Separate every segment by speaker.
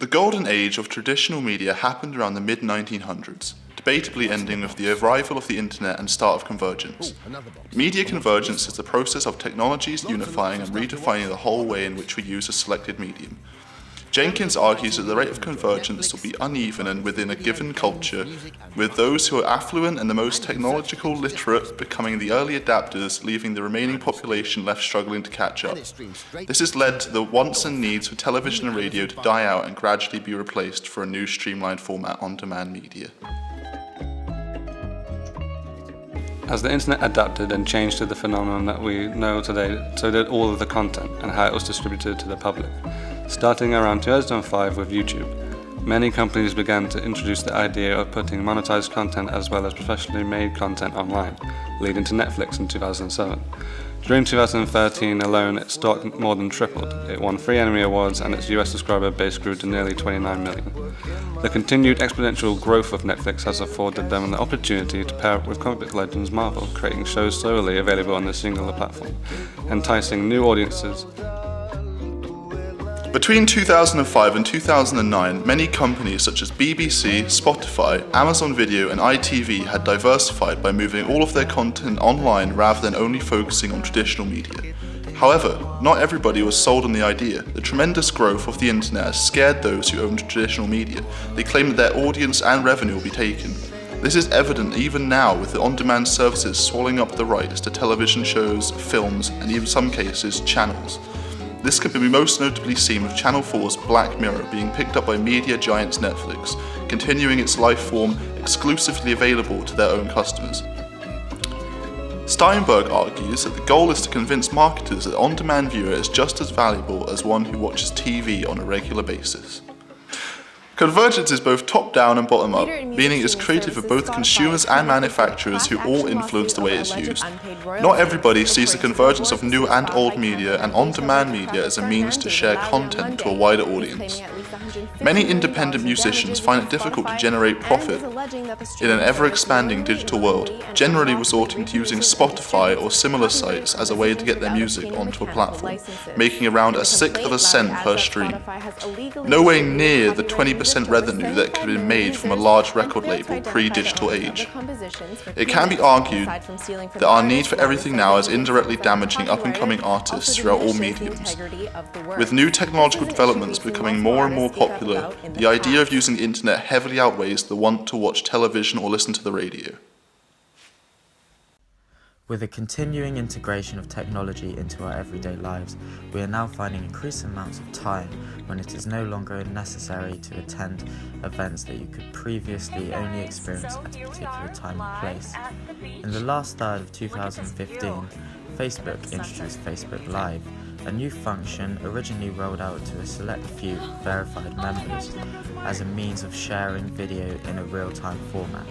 Speaker 1: The golden age of traditional media happened around the mid-1900s, debatably ending with the arrival of the internet and start of convergence. Media convergence is the process of technologies unifying and redefining the whole way in which we use a selected medium. Jenkins argues that the rate of convergence will be uneven and within a given culture, with those who are affluent and the most technological literate becoming the early adapters, leaving the remaining population left struggling to catch up. This has led to the wants and needs for television and radio to die out and gradually be replaced for a new streamlined format on-demand media.
Speaker 2: As the internet adapted and changed to the phenomenon that we know today, so did all of the content and how it was distributed to the public. Starting around 2005 with YouTube, many companies began to introduce the idea of putting monetized content as well as professionally made content online, leading to Netflix in 2007. During 2013 alone, its stock more than tripled. It won 3 Emmy Awards and its US subscriber base grew to nearly 29 million. The continued exponential growth of Netflix has afforded them the opportunity to pair up with comic book legends Marvel, creating shows solely available on a singular platform, enticing new audiences.
Speaker 1: Between 2005 and 2009, many companies such as BBC, Spotify, Amazon Video and ITV had diversified by moving all of their content online rather than only focusing on traditional media. However, not everybody was sold on the idea. The tremendous growth of the internet has scared those who owned traditional media. They claim that their audience and revenue will be taken. This is evident even now with the on-demand services swallowing up the rights to television shows, films and even some cases, channels. This can be most notably seen with Channel 4's Black Mirror being picked up by media giants Netflix, continuing its life form exclusively available to their own customers. Steinberg argues that the goal is to convince marketers that the on-demand viewer is just as valuable as one who watches TV on a regular basis. Convergence is both top-down and bottom-up, meaning it's created for both consumers and manufacturers who all influence the way it's used. Not everybody sees the convergence of new and old media and on-demand media as a means to share content to a wider audience. Many independent musicians find it difficult to generate profit in an ever-expanding digital world, generally resorting to using Spotify or similar sites as a way to get their music onto a platform, making around a sixth of a cent per stream. Nowhere near the 20% revenue that could have been made from a large record label pre-digital age. It can be argued that our need for everything now is indirectly damaging up-and-coming artists throughout all mediums. With new technological developments becoming more and more popular, the idea of using the internet heavily outweighs the want to watch television or listen to the radio.
Speaker 3: With the continuing integration of technology into our everyday lives, we are now finding increasing amounts of time when it is no longer necessary to attend events that you could previously only experience at a particular time and place. In the last third of 2015, Facebook introduced Facebook Live, a new function originally rolled out to a select few verified members as a means of sharing video in a real-time format.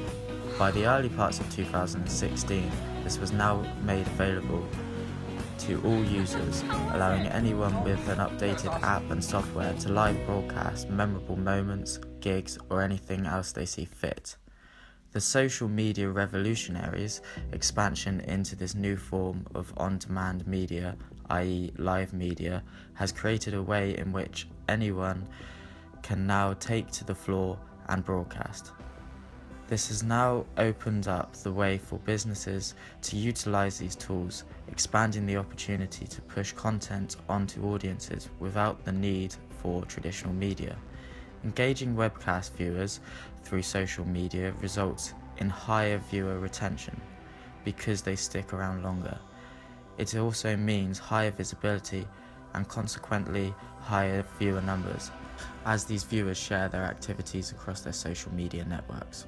Speaker 3: By the early parts of 2016, this was now made available to all users, allowing anyone with an updated app and software to live broadcast memorable moments, gigs, or anything else they see fit. The social media revolutionaries' expansion into this new form of on-demand media, i.e. live media, has created a way in which anyone can now take to the floor and broadcast. This has now opened up the way for businesses to utilize these tools, expanding the opportunity to push content onto audiences without the need for traditional media. Engaging webcast viewers through social media results in higher viewer retention because they stick around longer. It also means higher visibility and consequently higher viewer numbers, as these viewers share their activities across their social media networks.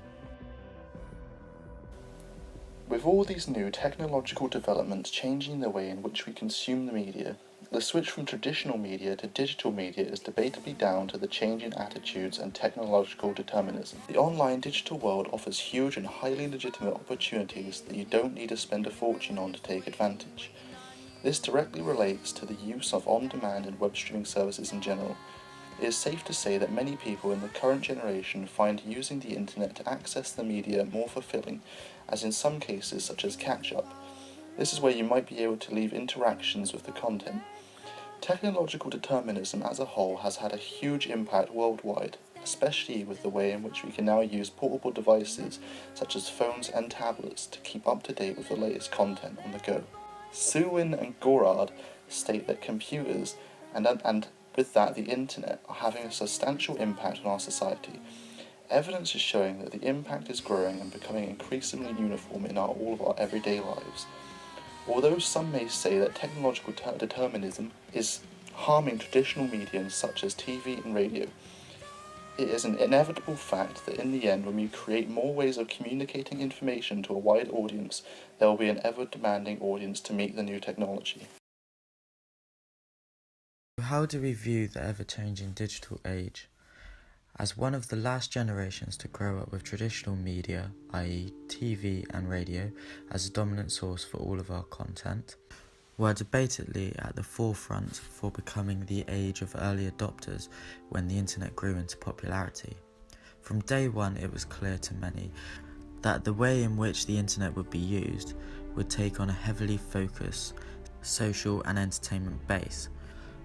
Speaker 1: With all these new technological developments changing the way in which we consume the media, the switch from traditional media to digital media is debatably down to the changing attitudes and technological determinism. The online digital world offers huge and highly legitimate opportunities that you don't need to spend a fortune on to take advantage. This directly relates to the use of on-demand and web streaming services in general. It is safe to say that many people in the current generation find using the internet to access the media more fulfilling, as in some cases such as catch-up. This is where you might be able to leave interactions with the content. Technological determinism as a whole has had a huge impact worldwide, especially with the way in which we can now use portable devices such as phones and tablets to keep up to date with the latest content on the go. Suwin and Gorard state that computers and with that the internet are having a substantial impact on our society. Evidence is showing that the impact is growing and becoming increasingly uniform in all of our everyday lives. Although some may say that technological determinism is harming traditional mediums such as TV and radio, it is an inevitable fact that in the end, when we create more ways of communicating information to a wide audience, there will be an ever-demanding audience to meet the new technology.
Speaker 3: How do we view the ever-changing digital age? As one of the last generations to grow up with traditional media, i.e. TV and radio, as a dominant source for all of our content, we're debatedly at the forefront for becoming the age of early adopters when the internet grew into popularity. From day one, it was clear to many that the way in which the internet would be used would take on a heavily focused social and entertainment base.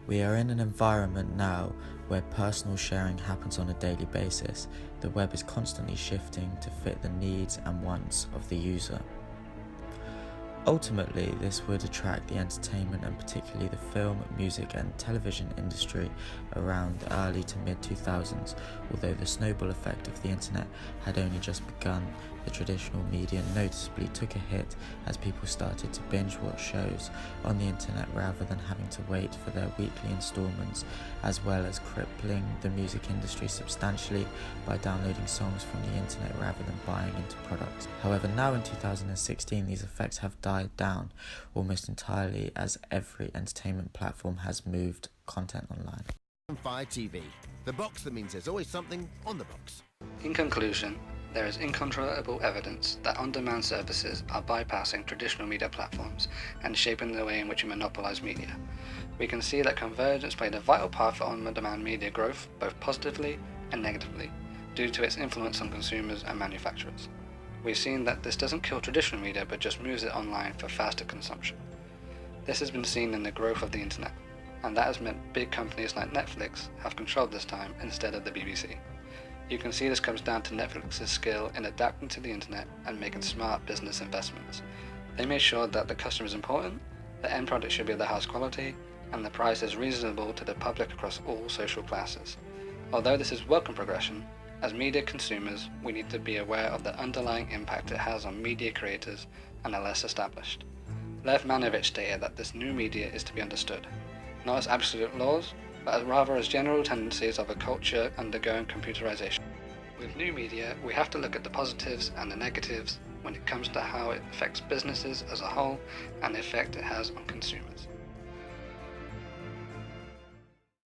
Speaker 3: We are in an environment now where personal sharing happens on a daily basis. The web is constantly shifting to fit the needs and wants of the user. Ultimately, this would attract the entertainment and particularly the film, music and television industry around the early to mid-2000s. Although the snowball effect of the internet had only just begun, the traditional media noticeably took a hit as people started to binge watch shows on the internet rather than having to wait for their weekly installments, as well as crippling the music industry substantially by downloading songs from the internet rather than buying into products. However, now in 2016, these effects have died down almost entirely as every entertainment platform has moved content online.
Speaker 4: Fire TV, the box that means there's always something on the box.
Speaker 2: In conclusion, there is incontrovertible evidence that on-demand services are bypassing traditional media platforms and shaping the way in which we monopolize media. We can see that convergence played a vital part for on-demand media growth, both positively and negatively, due to its influence on consumers and manufacturers. We've seen that this doesn't kill traditional media, but just moves it online for faster consumption. This has been seen in the growth of the internet, and that has meant big companies like Netflix have controlled this time instead of the BBC. You can see this comes down to Netflix's skill in adapting to the internet and making smart business investments. They made sure that the customer is important, the end product should be of the highest quality, and the price is reasonable to the public across all social classes. Although this is welcome progression, as media consumers, we need to be aware of the underlying impact it has on media creators and the less established. Lev Manovich stated that this new media is to be understood, not as absolute laws, but rather as general tendencies of a culture undergoing computerization. With new media, we have to look at the positives and the negatives when it comes to how it affects businesses as a whole and the effect it has on consumers.